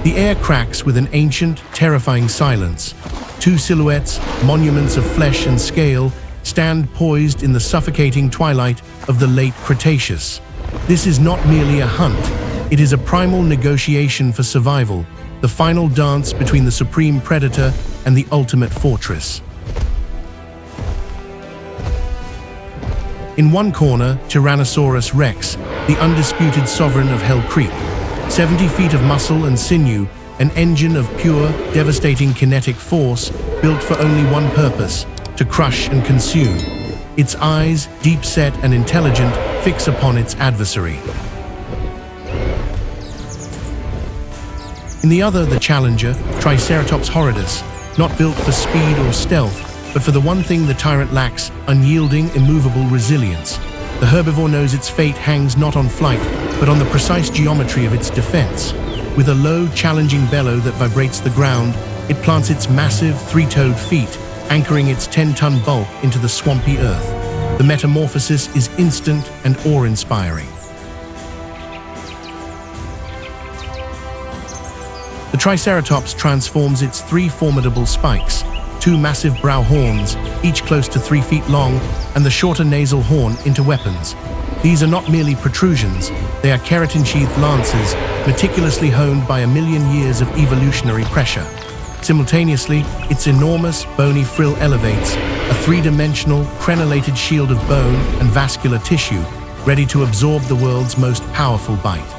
The air cracks with an ancient, terrifying silence. Two silhouettes, monuments of flesh and scale, stand poised in the suffocating twilight of the late Cretaceous. This is not merely a hunt. It is a primal negotiation for survival, the final dance between the supreme predator and the ultimate fortress. In one corner, Tyrannosaurus Rex, the undisputed sovereign of Hell Creek. 70 feet of muscle and sinew, an engine of pure, devastating kinetic force, built for only one purpose: to crush and consume. Its eyes, deep-set and intelligent, fix upon its adversary. In the other, the challenger, Triceratops horridus, not built for speed or stealth, but for the one thing the tyrant lacks: unyielding, immovable resilience. The herbivore knows its fate hangs not on flight, but on the precise geometry of its defense. With a low, challenging bellow that vibrates the ground, it plants its massive, three-toed feet, anchoring its 10-ton bulk into the swampy earth. The metamorphosis is instant and awe-inspiring. The Triceratops transforms its three formidable spikes, two massive brow horns, each close to 3 feet long, and the shorter nasal horn, into weapons. These are not merely protrusions, they are keratin-sheathed lances, meticulously honed by 1,000,000 years of evolutionary pressure. Simultaneously, its enormous, bony frill elevates, a three-dimensional, crenellated shield of bone and vascular tissue, ready to absorb the world's most powerful bite.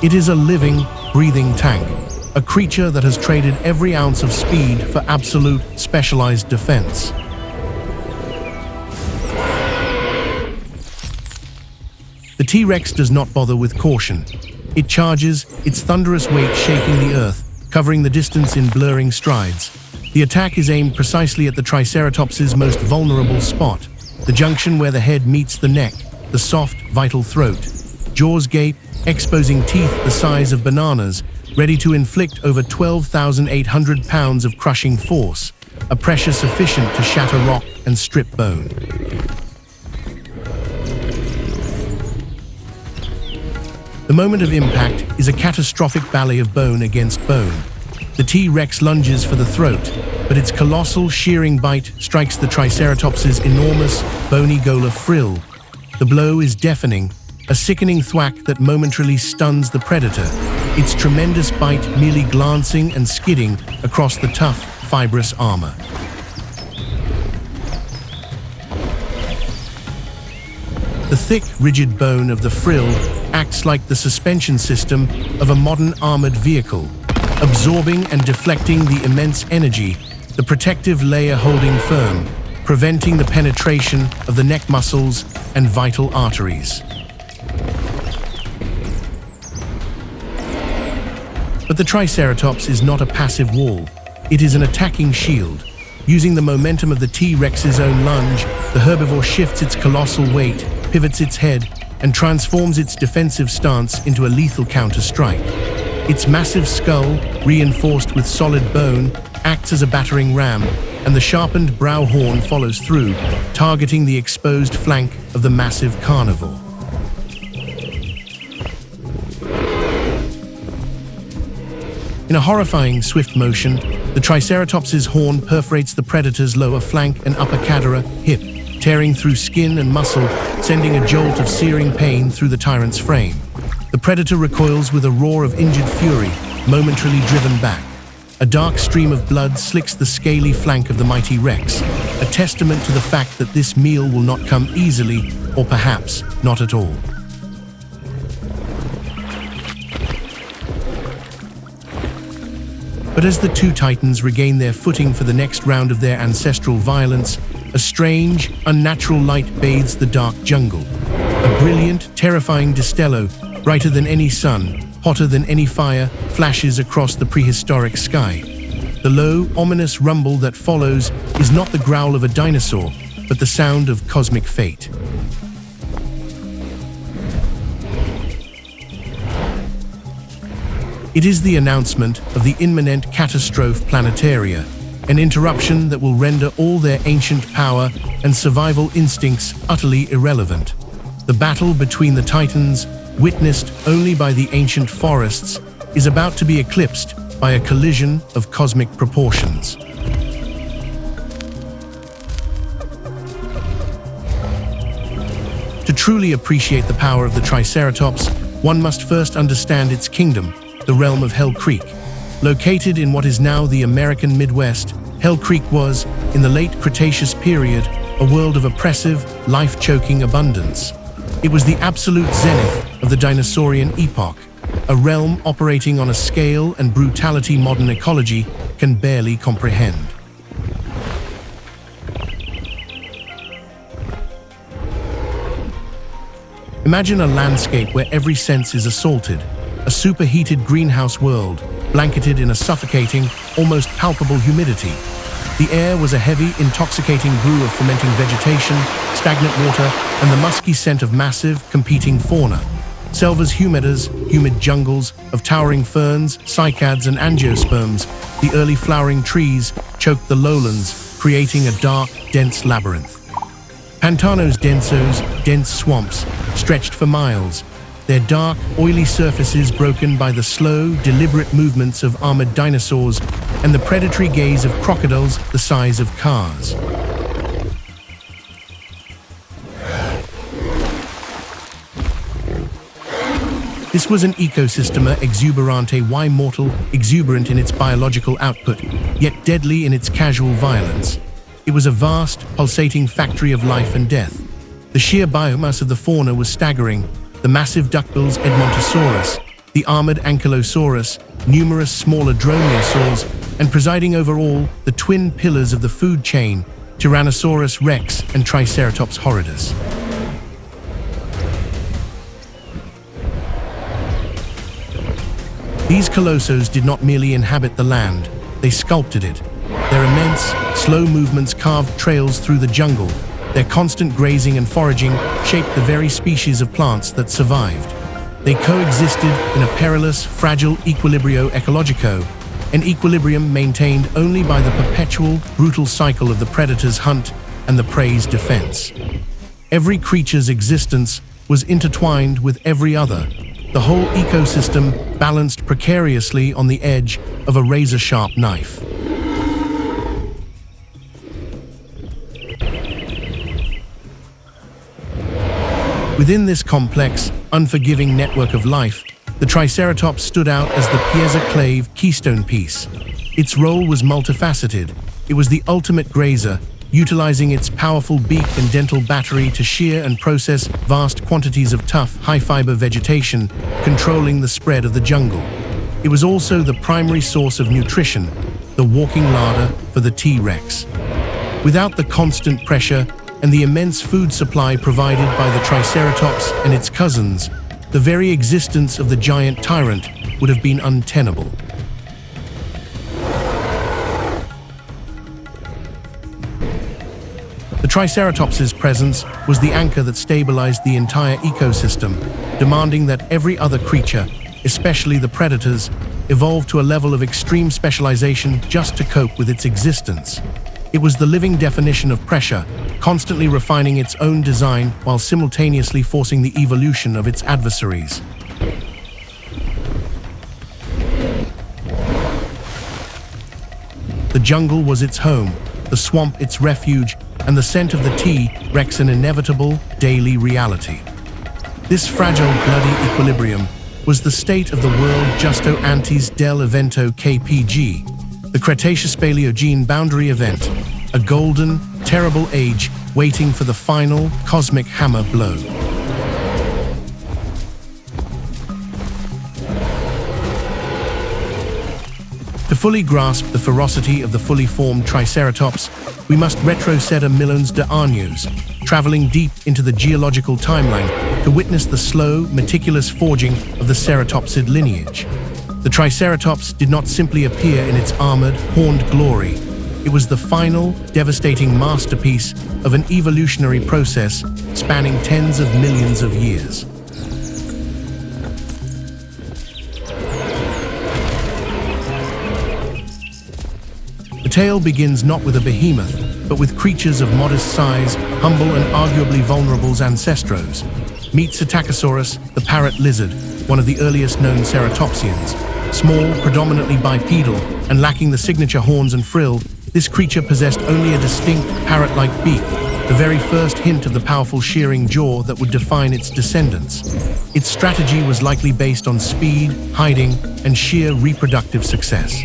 It is a living, breathing tank, a creature that has traded every ounce of speed for absolute, specialized defense. The T-Rex does not bother with caution. It charges, its thunderous weight shaking the earth, covering the distance in blurring strides. The attack is aimed precisely at the Triceratops's most vulnerable spot, the junction where the head meets the neck, the soft, vital throat. Jaws gape, exposing teeth the size of bananas, ready to inflict over 12,800 pounds of crushing force, a pressure sufficient to shatter rock and strip bone. The moment of impact is a catastrophic ballet of bone against bone. The T-Rex lunges for the throat, but its colossal, shearing bite strikes the Triceratops's enormous, bony gola frill. The blow is deafening, a sickening thwack that momentarily stuns the predator, its tremendous bite merely glancing and skidding across the tough, fibrous armor. The thick, rigid bone of the frill acts like the suspension system of a modern armored vehicle, absorbing and deflecting the immense energy, the protective layer holding firm, preventing the penetration of the neck muscles and vital arteries. But the Triceratops is not a passive wall. It is an attacking shield. Using the momentum of the T-Rex's own lunge, the herbivore shifts its colossal weight, pivots its head, and transforms its defensive stance into a lethal counter-strike. Its massive skull, reinforced with solid bone, acts as a battering ram, and the sharpened brow horn follows through, targeting the exposed flank of the massive carnivore. In a horrifying, swift motion, the Triceratops's horn perforates the predator's lower flank and upper cadera, hip, tearing through skin and muscle, sending a jolt of searing pain through the tyrant's frame. The predator recoils with a roar of injured fury, momentarily driven back. A dark stream of blood slicks the scaly flank of the mighty Rex, a testament to the fact that this meal will not come easily, or perhaps not at all. But as the two titans regain their footing for the next round of their ancestral violence, a strange, unnatural light bathes the dark jungle. A brilliant, terrifying destello, brighter than any sun, hotter than any fire, flashes across the prehistoric sky. The low, ominous rumble that follows is not the growl of a dinosaur, but the sound of cosmic fate. It is the announcement of the imminent catastrophe planetaria, an interruption that will render all their ancient power and survival instincts utterly irrelevant. The battle between the titans, witnessed only by the ancient forests, is about to be eclipsed by a collision of cosmic proportions. To truly appreciate the power of the Triceratops, one must first understand its kingdom, the realm of Hell Creek. Located in what is now the American Midwest, Hell Creek was, in the late Cretaceous period, a world of oppressive, life-choking abundance. It was the absolute zenith of the dinosaurian epoch, a realm operating on a scale and brutality modern ecology can barely comprehend. Imagine a landscape where every sense is assaulted, a superheated greenhouse world, blanketed in a suffocating, almost palpable humidity. The air was a heavy, intoxicating brew of fermenting vegetation, stagnant water, and the musky scent of massive, competing fauna. Selvas humidas, humid jungles of towering ferns, cycads, and angiosperms, the early flowering trees choked the lowlands, creating a dark, dense labyrinth. Pantanos densos, dense swamps, stretched for miles, their dark, oily surfaces broken by the slow, deliberate movements of armored dinosaurs and the predatory gaze of crocodiles the size of cars. This was an ecosystem exuberante y mortal, exuberant in its biological output, yet deadly in its casual violence. It was a vast, pulsating factory of life and death. The sheer biomass of the fauna was staggering. The massive duckbills Edmontosaurus, the armored Ankylosaurus, numerous smaller dromaeosaurs, and presiding over all, the twin pillars of the food chain, Tyrannosaurus Rex and Triceratops horridus. These colossos did not merely inhabit the land, they sculpted it. Their immense, slow movements carved trails through the jungle. Their constant grazing and foraging shaped the very species of plants that survived. They coexisted in a perilous, fragile equilibrio ecologico, an equilibrium maintained only by the perpetual, brutal cycle of the predator's hunt and the prey's defense. Every creature's existence was intertwined with every other. The whole ecosystem balanced precariously on the edge of a razor-sharp knife. Within this complex, unforgiving network of life, the Triceratops stood out as the pièce-clave keystone piece. Its role was multifaceted. It was the ultimate grazer, utilizing its powerful beak and dental battery to shear and process vast quantities of tough, high-fiber vegetation, controlling the spread of the jungle. It was also the primary source of nutrition, the walking larder for the T-Rex. Without the constant pressure and the immense food supply provided by the Triceratops and its cousins, the very existence of the giant tyrant would have been untenable. The Triceratops's presence was the anchor that stabilized the entire ecosystem, demanding that every other creature, especially the predators, evolve to a level of extreme specialization just to cope with its existence. It was the living definition of pressure, constantly refining its own design while simultaneously forcing the evolution of its adversaries. The jungle was its home, the swamp its refuge, and the scent of the T-Rex an inevitable daily reality. This fragile, bloody equilibrium was the state of the world justo antes del evento KPG, the Cretaceous-Paleogene boundary event, a golden, terrible age waiting for the final cosmic hammer blow. To fully grasp the ferocity of the fully formed Triceratops, we must retrocede millions de años, traveling deep into the geological timeline to witness the slow, meticulous forging of the ceratopsid lineage. The Triceratops did not simply appear in its armored, horned glory. It was the final, devastating masterpiece of an evolutionary process spanning tens of millions of years. The tale begins not with a behemoth, but with creatures of modest size, humble and arguably vulnerable ancestros. Meet Psittacosaurus, the parrot lizard, one of the earliest known ceratopsians. Small, predominantly bipedal, and lacking the signature horns and frill, this creature possessed only a distinct parrot-like beak, the very first hint of the powerful shearing jaw that would define its descendants. Its strategy was likely based on speed, hiding, and sheer reproductive success.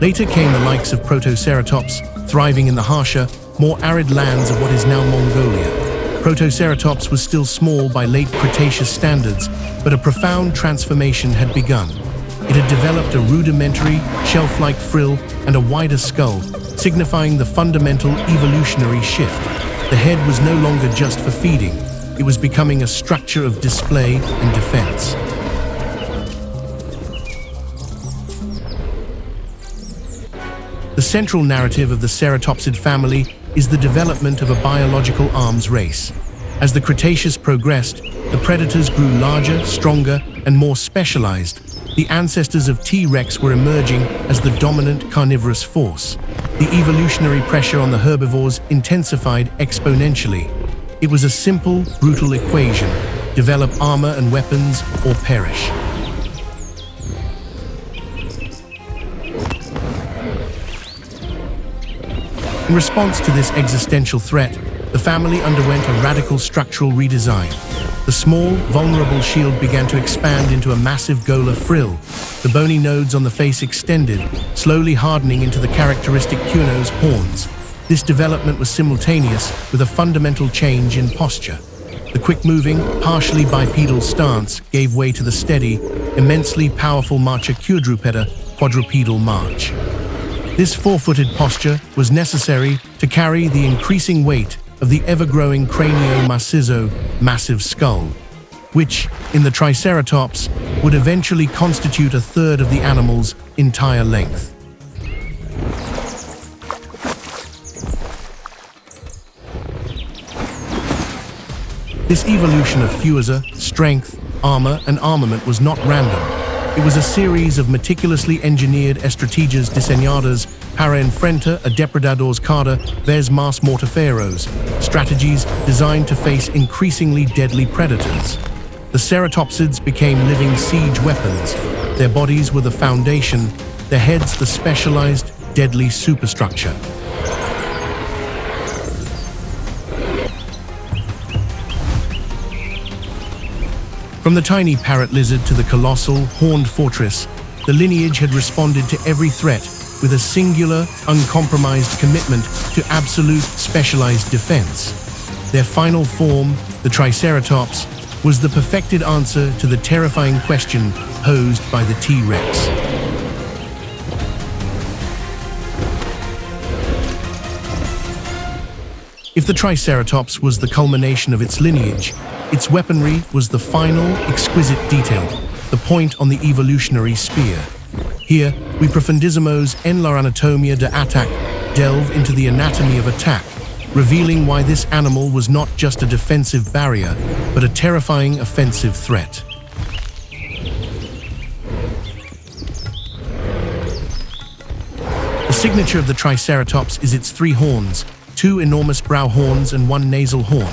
Later came the likes of Protoceratops, thriving in the harsher, more arid lands of what is now Mongolia. Protoceratops was still small by late Cretaceous standards, but a profound transformation had begun. It had developed a rudimentary, shelf-like frill and a wider skull, signifying the fundamental evolutionary shift. The head was no longer just for feeding, it was becoming a structure of display and defense. The central narrative of the ceratopsid family is the development of a biological arms race. As the Cretaceous progressed, the predators grew larger, stronger, and more specialized. The ancestors of T-Rex were emerging as the dominant carnivorous force. The evolutionary pressure on the herbivores intensified exponentially. It was a simple, brutal equation: develop armor and weapons or perish. In response to this existential threat, the family underwent a radical structural redesign. The small, vulnerable shield began to expand into a massive golar frill. The bony nodes on the face extended, slowly hardening into the characteristic Kuno's horns. This development was simultaneous with a fundamental change in posture. The quick-moving, partially bipedal stance gave way to the steady, immensely powerful marcha quadrupedal march. This four-footed posture was necessary to carry the increasing weight of the ever-growing cranio-macizo massive skull, which, in the Triceratops, would eventually constitute a third of the animal's entire length. This evolution of fuerza, strength, armor, and armament was not random. It was a series of meticulously engineered estrategias diseñadas para enfrentar a depredadores cada vez más mortíferos, strategies designed to face increasingly deadly predators. The ceratopsids became living siege weapons. Their bodies were the foundation, their heads the specialized, deadly superstructure. From the tiny parrot lizard to the colossal, horned fortress, the lineage had responded to every threat with a singular, uncompromised commitment to absolute, specialized defense. Their final form, the Triceratops, was the perfected answer to the terrifying question posed by the T-Rex. If the Triceratops was the culmination of its lineage, its weaponry was the final, exquisite detail, the point on the evolutionary spear. Here, we profundissimos en la anatomia de attaque delve into the anatomy of attack, revealing why this animal was not just a defensive barrier, but a terrifying offensive threat. The signature of the Triceratops is its three horns, two enormous brow horns and one nasal horn.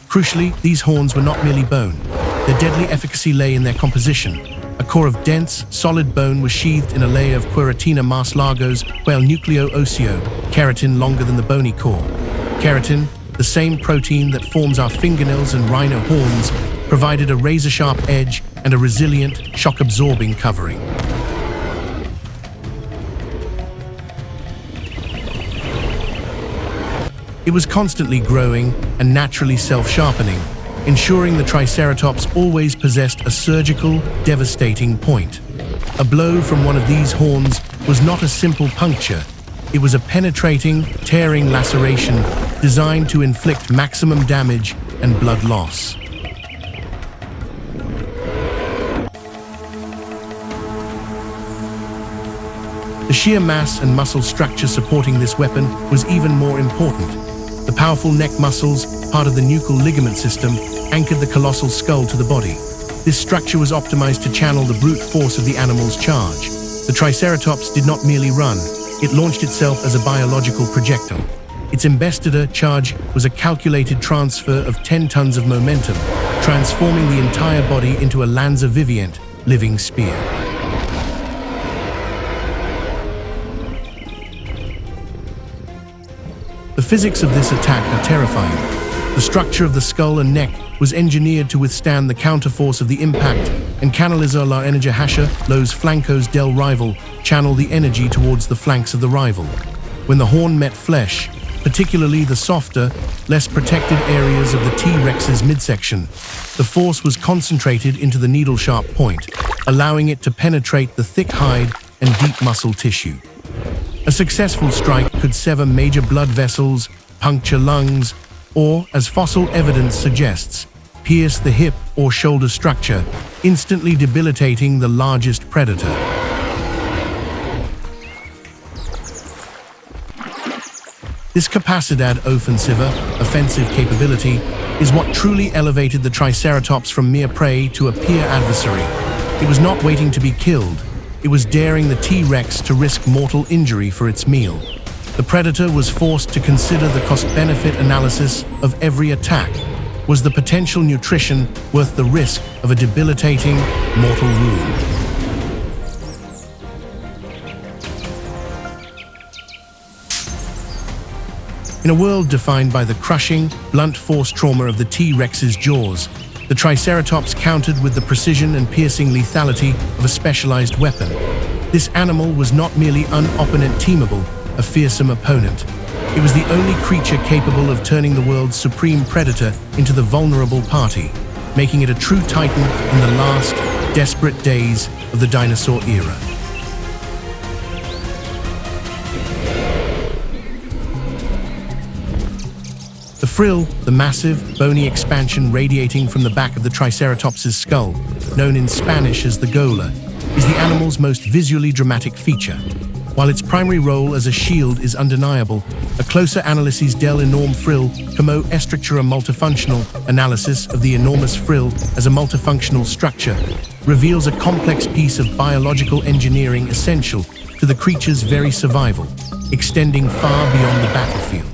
Crucially, these horns were not merely bone. Their deadly efficacy lay in their composition. A core of dense, solid bone was sheathed in a layer of queratina más largos, while nucleo óseo, keratin longer than the bony core. Keratin, the same protein that forms our fingernails and rhino horns, provided a razor-sharp edge and a resilient, shock-absorbing covering. It was constantly growing and naturally self-sharpening, ensuring the Triceratops always possessed a surgical, devastating point. A blow from one of these horns was not a simple puncture. It was a penetrating, tearing laceration designed to inflict maximum damage and blood loss. The sheer mass and muscle structure supporting this weapon was even more important. The powerful neck muscles, part of the nuchal ligament system, anchored the colossal skull to the body. This structure was optimized to channel the brute force of the animal's charge. The Triceratops did not merely run, it launched itself as a biological projectile. Its investiture charge was a calculated transfer of 10 tons of momentum, transforming the entire body into a lanza vivient, living spear. The physics of this attack are terrifying. The structure of the skull and neck was engineered to withstand the counterforce of the impact and canalizar la energia hasha los flancos del rival, channel the energy towards the flanks of the rival. When the horn met flesh, particularly the softer, less protected areas of the T-Rex's midsection, the force was concentrated into the needle-sharp point, allowing it to penetrate the thick hide and deep muscle tissue. A successful strike could sever major blood vessels, puncture lungs, or, as fossil evidence suggests, pierce the hip or shoulder structure, instantly debilitating the largest predator. This capacidad ofensiva, offensive capability, is what truly elevated the Triceratops from mere prey to a peer adversary. It was not waiting to be killed. It was daring the T-Rex to risk mortal injury for its meal. The predator was forced to consider the cost-benefit analysis of every attack. Was the potential nutrition worth the risk of a debilitating, mortal wound? In a world defined by the crushing, blunt force trauma of the T-Rex's jaws, the Triceratops countered with the precision and piercing lethality of a specialized weapon. This animal was not merely un-opponent teamable, a fearsome opponent. It was the only creature capable of turning the world's supreme predator into the vulnerable party, making it a true titan in the last, desperate days of the dinosaur era. The frill, the massive, bony expansion radiating from the back of the Triceratops's skull, known in Spanish as the gola, is the animal's most visually dramatic feature. While its primary role as a shield is undeniable, a closer analysis del enorme frill como estructura multifunctional analysis of the enormous frill as a multifunctional structure reveals a complex piece of biological engineering essential to the creature's very survival, extending far beyond the battlefield.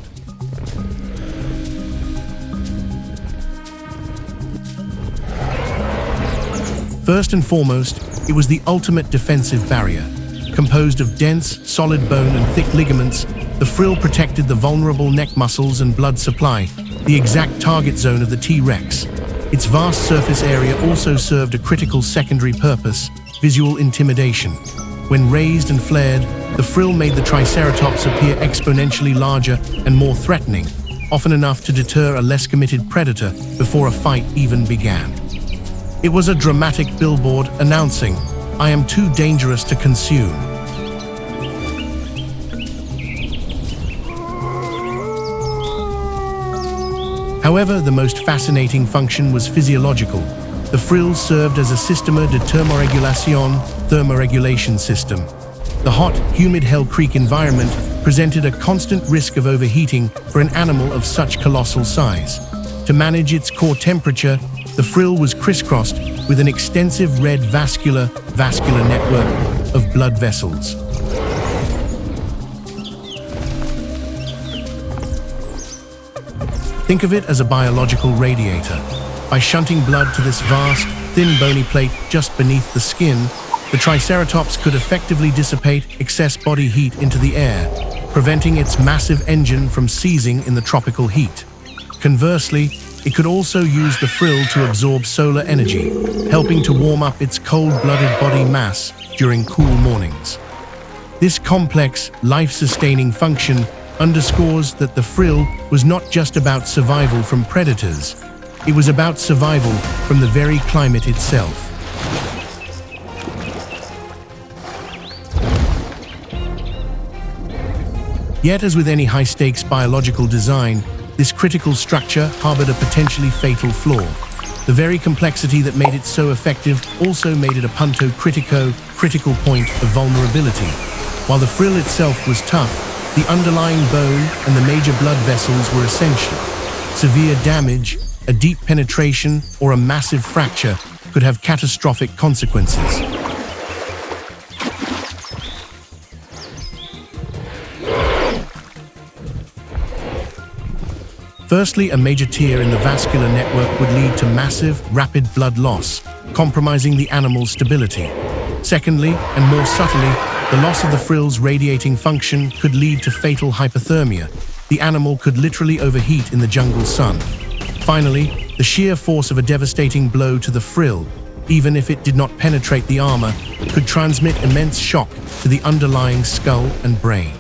First and foremost, it was the ultimate defensive barrier. Composed of dense, solid bone and thick ligaments, the frill protected the vulnerable neck muscles and blood supply, the exact target zone of the T-Rex. Its vast surface area also served a critical secondary purpose: visual intimidation. When raised and flared, the frill made the Triceratops appear exponentially larger and more threatening, often enough to deter a less committed predator before a fight even began. It was a dramatic billboard announcing, "I am too dangerous to consume." However, the most fascinating function was physiological. The frill served as a sistema de thermoregulación, thermoregulation system. The hot, humid Hell Creek environment presented a constant risk of overheating for an animal of such colossal size. To manage its core temperature, the frill was crisscrossed with an extensive red vascular network of blood vessels. Think of it as a biological radiator. By shunting blood to this vast, thin bony plate just beneath the skin, the Triceratops could effectively dissipate excess body heat into the air, preventing its massive engine from seizing in the tropical heat. Conversely, it could also use the frill to absorb solar energy, helping to warm up its cold-blooded body mass during cool mornings. This complex, life-sustaining function underscores that the frill was not just about survival from predators, it was about survival from the very climate itself. Yet, as with any high-stakes biological design, this critical structure harbored a potentially fatal flaw. The very complexity that made it so effective also made it a punto critical point of vulnerability. While the frill itself was tough, the underlying bone and the major blood vessels were essential. Severe damage, a deep penetration, or a massive fracture could have catastrophic consequences. Firstly, a major tear in the vascular network would lead to massive, rapid blood loss, compromising the animal's stability. Secondly, and more subtly, the loss of the frill's radiating function could lead to fatal hypothermia. The animal could literally overheat in the jungle sun. Finally, the sheer force of a devastating blow to the frill, even if it did not penetrate the armor, could transmit immense shock to the underlying skull and brain.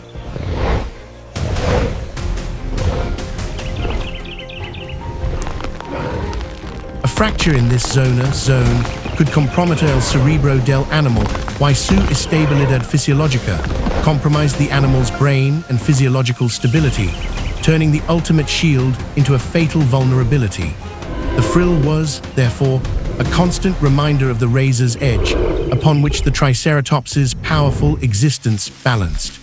A fracture in this zone could compromet el cerebro del animal, y su estabilidad fisiológica, compromise the animal's brain and physiological stability, turning the ultimate shield into a fatal vulnerability. The frill was, therefore, a constant reminder of the razor's edge upon which the Triceratops's powerful existence balanced.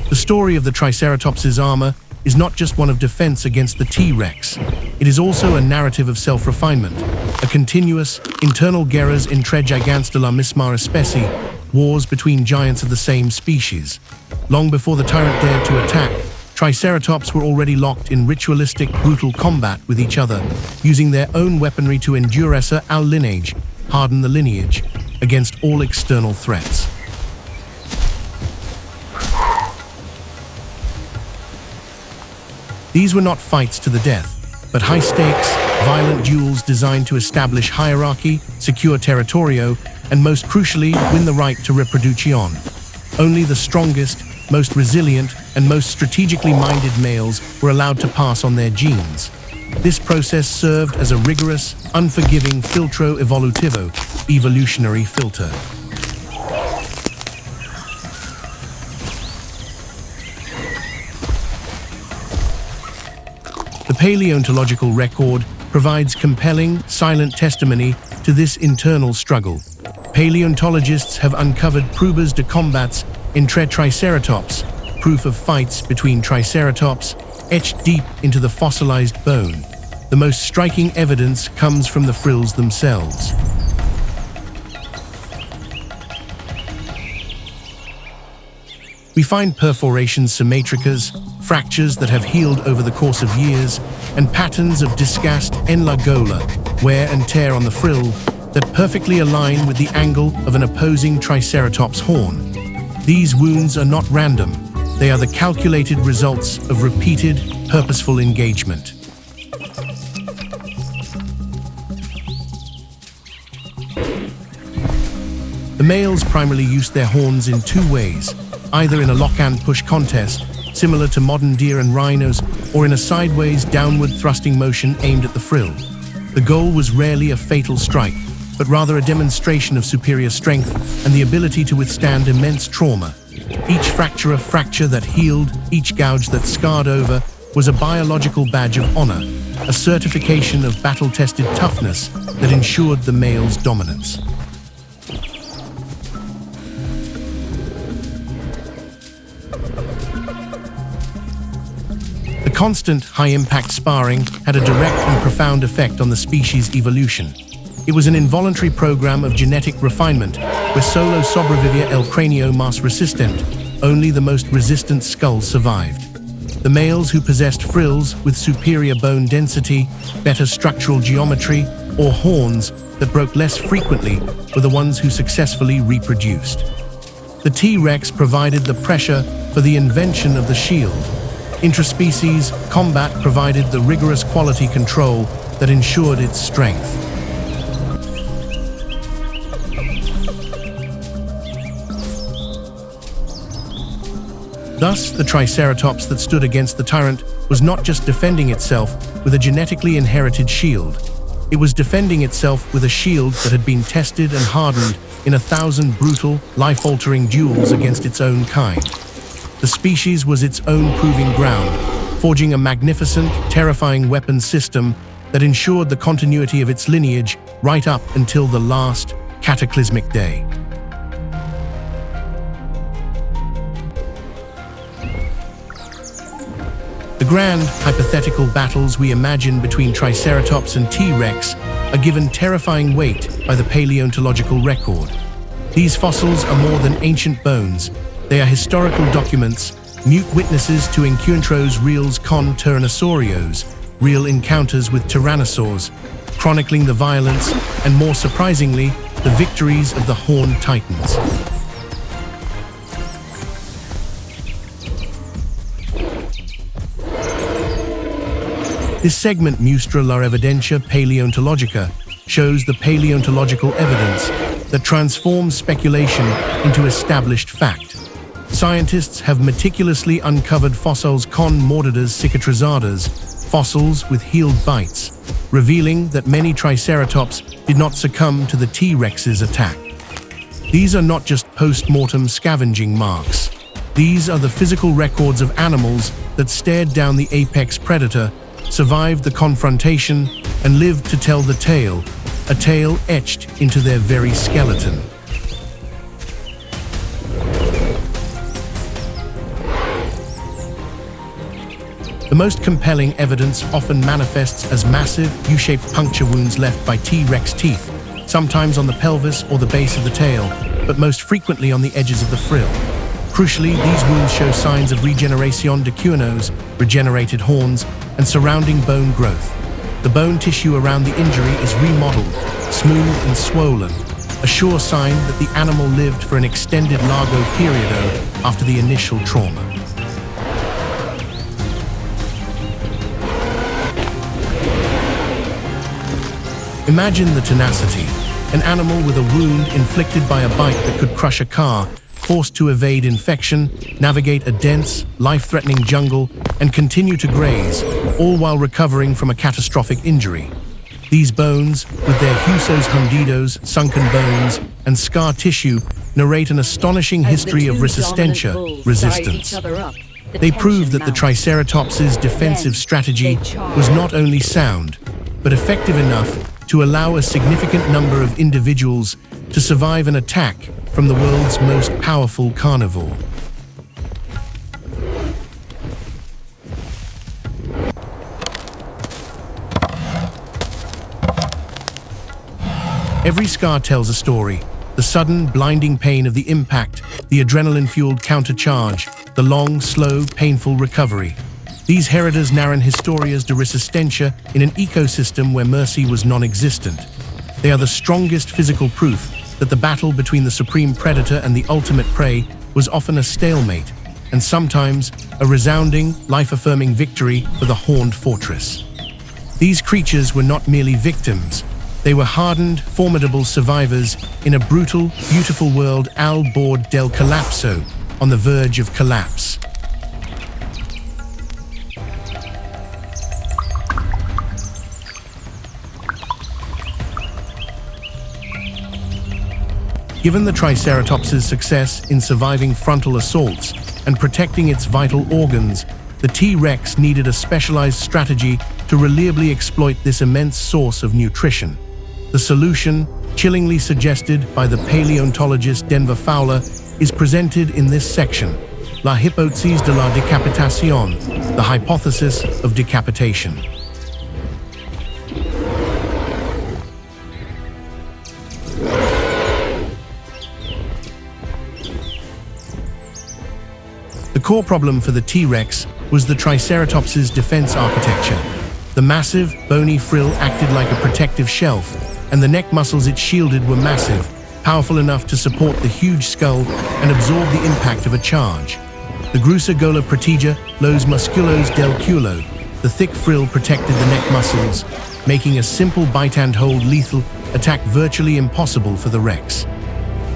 The story of the Triceratops's armor is not just one of defense against the T-Rex. It is also a narrative of self-refinement, a continuous, internal guerras entre gigantes de la misma especie, wars between giants of the same species. Long before the tyrant dared to attack, Triceratops were already locked in ritualistic, brutal combat with each other, using their own weaponry to endurece al lineage, harden the lineage, against all external threats. These were not fights to the death, but high-stakes, violent duels designed to establish hierarchy, secure territorio, and most crucially, win the right to reproduction. Only the strongest, most resilient, and most strategically minded males were allowed to pass on their genes. This process served as a rigorous, unforgiving filtro evolutivo, evolutionary filter. The paleontological record provides compelling, silent testimony to this internal struggle. Paleontologists have uncovered pruebas de combats entre Triceratops, proof of fights between Triceratops, etched deep into the fossilized bone. The most striking evidence comes from the frills themselves. We find perforations symmetricas, fractures that have healed over the course of years, and patterns of disgast en la gola, wear and tear on the frill, that perfectly align with the angle of an opposing Triceratops horn. These wounds are not random. They are the calculated results of repeated, purposeful engagement. The males primarily used their horns in two ways, either in a lock-and-push contest, similar to modern deer and rhinos, or in a sideways, downward thrusting motion aimed at the frill. The goal was rarely a fatal strike, but rather a demonstration of superior strength and the ability to withstand immense trauma. Each fracture that healed, each gouge that scarred over, was a biological badge of honor, a certification of battle-tested toughness that ensured the male's dominance. The constant, high-impact sparring had a direct and profound effect on the species' evolution. It was an involuntary program of genetic refinement, where solo sobrevivía el cráneo más resistente, only the most resistant skull survived. The males who possessed frills with superior bone density, better structural geometry, or horns that broke less frequently were the ones who successfully reproduced. The T-Rex provided the pressure for the invention of the shield. Intraspecies combat provided the rigorous quality control that ensured its strength. Thus, the Triceratops that stood against the tyrant was not just defending itself with a genetically inherited shield. It was defending itself with a shield that had been tested and hardened in 1,000 brutal, life-altering duels against its own kind. The species was its own proving ground, forging a magnificent, terrifying weapon system that ensured the continuity of its lineage right up until the last cataclysmic day. The grand, hypothetical battles we imagine between Triceratops and T-Rex are given terrifying weight by the paleontological record. These fossils are more than ancient bones. They are historical documents, mute witnesses to encuentros reals con tyrannosaurios, real encounters with tyrannosaurs, chronicling the violence and, more surprisingly, the victories of the horned titans. This segment, Mustra la evidencia paleontologica, shows the paleontological evidence that transforms speculation into established fact. Scientists have meticulously uncovered fossils con mordidas cicatrizadas, fossils with healed bites, revealing that many Triceratops did not succumb to the T-Rex's attack. These are not just post-mortem scavenging marks. These are the physical records of animals that stared down the apex predator, survived the confrontation, and lived to tell the tale, a tale etched into their very skeleton. The most compelling evidence often manifests as massive, U-shaped puncture wounds left by T-Rex teeth, sometimes on the pelvis or the base of the tail, but most frequently on the edges of the frill. Crucially, these wounds show signs of regeneración de cuernos, regenerated horns, and surrounding bone growth. The bone tissue around the injury is remodeled, smooth and swollen, a sure sign that the animal lived for an extended largo periodo after the initial trauma. Imagine the tenacity, an animal with a wound inflicted by a bite that could crush a car, forced to evade infection, navigate a dense, life-threatening jungle, and continue to graze, all while recovering from a catastrophic injury. These bones, with their huesos hundidos, sunken bones, and scar tissue, narrate an astonishing history of resistencia, resistance. They prove that the Triceratops's defensive strategy was not only sound, but effective enough to allow a significant number of individuals to survive an attack from the world's most powerful carnivore. Every scar tells a story. The sudden, blinding pain of the impact, the adrenaline-fueled countercharge, the long, slow, painful recovery. These heridas narran historias de resistencia in an ecosystem where mercy was non-existent. They are the strongest physical proof that the battle between the supreme predator and the ultimate prey was often a stalemate, and sometimes a resounding, life-affirming victory for the horned fortress. These creatures were not merely victims. They were hardened, formidable survivors in a brutal, beautiful world al bord del colapso, on the verge of collapse. Given the Triceratops's success in surviving frontal assaults and protecting its vital organs, the T-Rex needed a specialized strategy to reliably exploit this immense source of nutrition. The solution, chillingly suggested by the paleontologist Denver Fowler, is presented in this section: La hypothesis de la decapitation, the hypothesis of decapitation. The core problem for the T-Rex was the Triceratops's defense architecture. The massive, bony frill acted like a protective shelf, and the neck muscles it shielded were massive, powerful enough to support the huge skull and absorb the impact of a charge. The grusa gola protega los musculos del culo. The thick frill protected the neck muscles, making a simple bite-and-hold lethal attack virtually impossible for the Rex.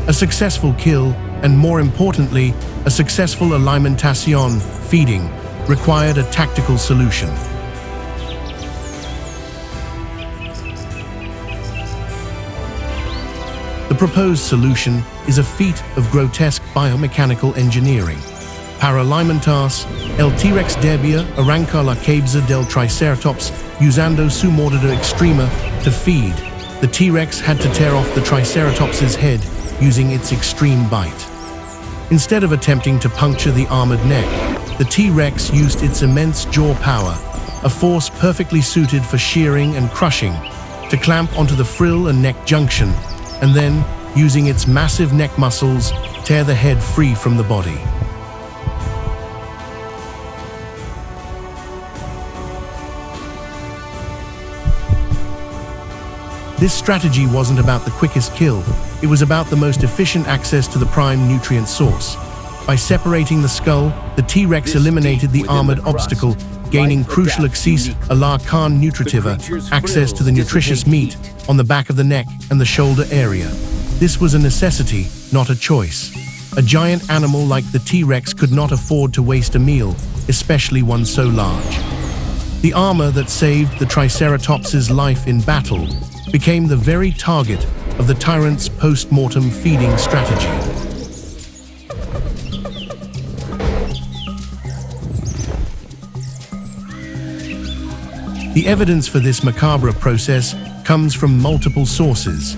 A successful kill, and more importantly, a successful alimentación, feeding, required a tactical solution. The proposed solution is a feat of grotesque biomechanical engineering. Para alimentarse, el T-Rex debía arrancar la cabeza del Triceratops usando su mordida extrema. To feed, the T-Rex had to tear off the Triceratops's head using its extreme bite. Instead of attempting to puncture the armored neck, the T-Rex used its immense jaw power, a force perfectly suited for shearing and crushing, to clamp onto the frill and neck junction, and then, using its massive neck muscles, tear the head free from the body. This strategy wasn't about the quickest kill, it was about the most efficient access to the prime nutrient source. By separating the skull, the T-Rex eliminated the armored obstacle, gaining crucial access a la carne nutritiva, access to the nutritious meat on the back of the neck and the shoulder area. This was a necessity, not a choice. A giant animal like the T-Rex could not afford to waste a meal, especially one so large. The armor that saved the Triceratops's life in battle became the very target of the tyrant's post-mortem feeding strategy. The evidence for this macabre process comes from multiple sources.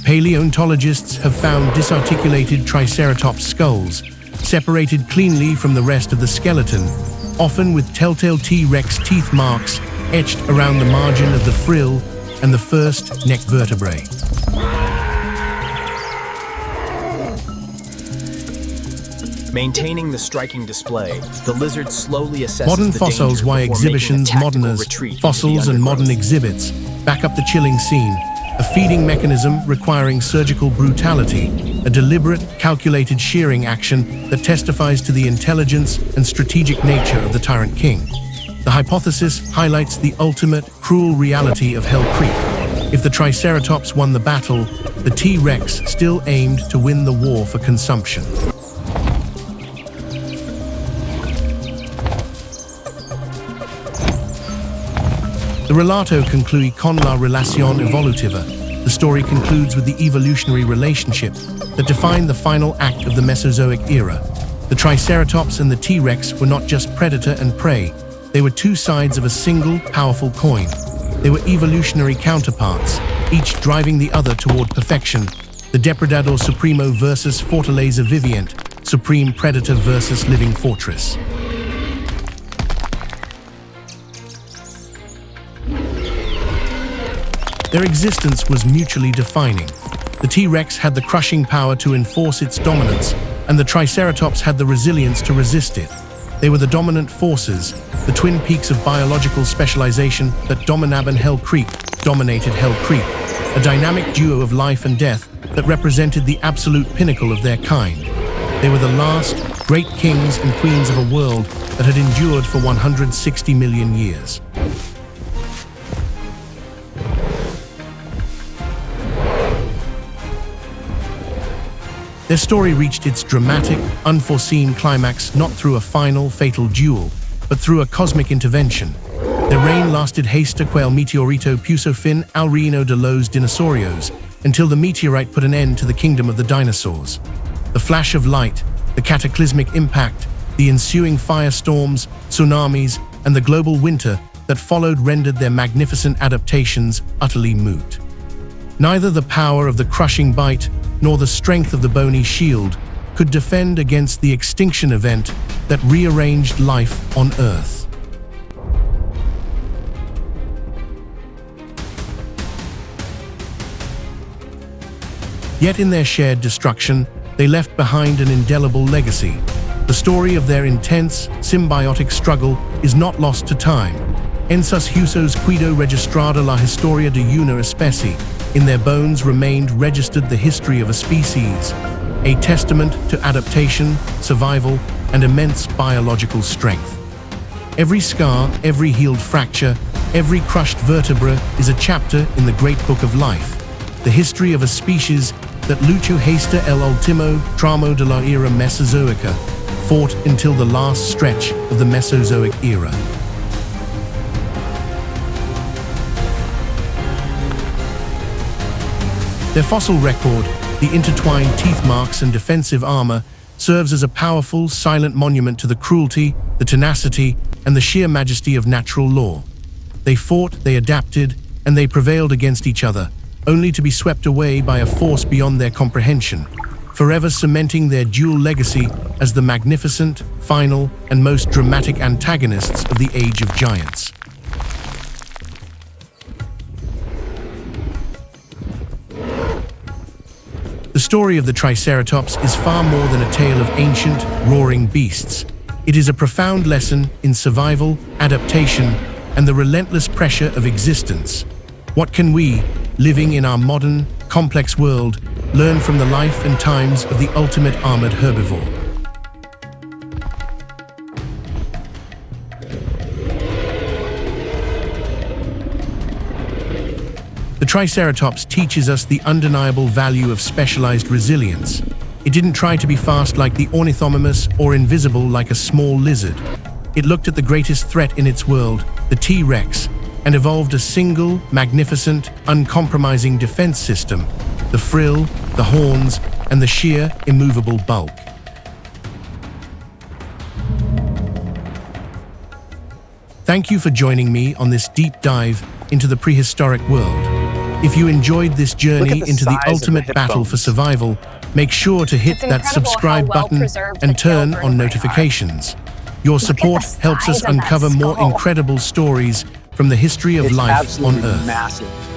Paleontologists have found disarticulated Triceratops skulls, separated cleanly from the rest of the skeleton, often with telltale T-Rex teeth marks etched around the margin of the frill and the first neck vertebrae. Maintaining the striking display, the lizard slowly assesses Modern the fossils, danger why before exhibitions, making a tactical moderners, retreat into fossils the and modern undergrowth. exhibits back up the chilling scene, a feeding mechanism requiring surgical brutality, a deliberate, calculated shearing action that testifies to the intelligence and strategic nature of the Tyrant King. The hypothesis highlights the ultimate, cruel reality of Hell Creek. If the Triceratops won the battle, the T-Rex still aimed to win the war for consumption. The relato conclui con la relación evolutiva. The story concludes with the evolutionary relationship that defined the final act of the Mesozoic era. The Triceratops and the T-Rex were not just predator and prey, they were two sides of a single, powerful coin. They were evolutionary counterparts, each driving the other toward perfection. The Depredador Supremo versus Fortaleza Vivient, Supreme Predator versus Living Fortress. Their existence was mutually defining. The T-Rex had the crushing power to enforce its dominance, and the Triceratops had the resilience to resist it. They were the dominant forces, the twin peaks of biological specialization that Dominaban Hell Creek dominated Hell Creek, a dynamic duo of life and death that represented the absolute pinnacle of their kind. They were the last great kings and queens of a world that had endured for 160 million years. Their story reached its dramatic, unforeseen climax not through a final, fatal duel, but through a cosmic intervention. Their reign lasted hasta que el meteorito puso fin al reino de los dinosaurios, until the meteorite put an end to the kingdom of the dinosaurs. The flash of light, the cataclysmic impact, the ensuing firestorms, tsunamis, and the global winter that followed rendered their magnificent adaptations utterly moot. Neither the power of the crushing bite nor the strength of the bony shield could defend against the extinction event that rearranged life on Earth. Yet in their shared destruction, they left behind an indelible legacy. The story of their intense, symbiotic struggle is not lost to time. En sus huesos quedó registrada la historia de una especie. In their bones remained registered the history of a species, a testament to adaptation, survival, and immense biological strength. Every scar, every healed fracture, every crushed vertebra is a chapter in the great book of life, the history of a species that luchó hasta el último tramo de la era Mesozoica, fought until the last stretch of the Mesozoic era. Their fossil record, the intertwined teeth marks and defensive armor, serves as a powerful, silent monument to the cruelty, the tenacity, and the sheer majesty of natural law. They fought, they adapted, and they prevailed against each other, only to be swept away by a force beyond their comprehension, forever cementing their dual legacy as the magnificent, final, and most dramatic antagonists of the Age of Giants. The The story of the Triceratops is far more than a tale of ancient, roaring beasts. It is a profound lesson in survival, adaptation, and the relentless pressure of existence. What can we, living in our modern, complex world, learn from the life and times of the ultimate armored herbivore? The Triceratops teaches us the undeniable value of specialized resilience. It didn't try to be fast like the ornithomimus or invisible like a small lizard. It looked at the greatest threat in its world, the T-Rex, and evolved a single, magnificent, uncompromising defense system: the frill, the horns, and the sheer, immovable bulk. Thank you for joining me on this deep dive into the prehistoric world. If you enjoyed this journey into the ultimate battle for survival, make sure to hit that subscribe button and turn on notifications. Your support helps us uncover more incredible stories from the history of life on Earth. Massive.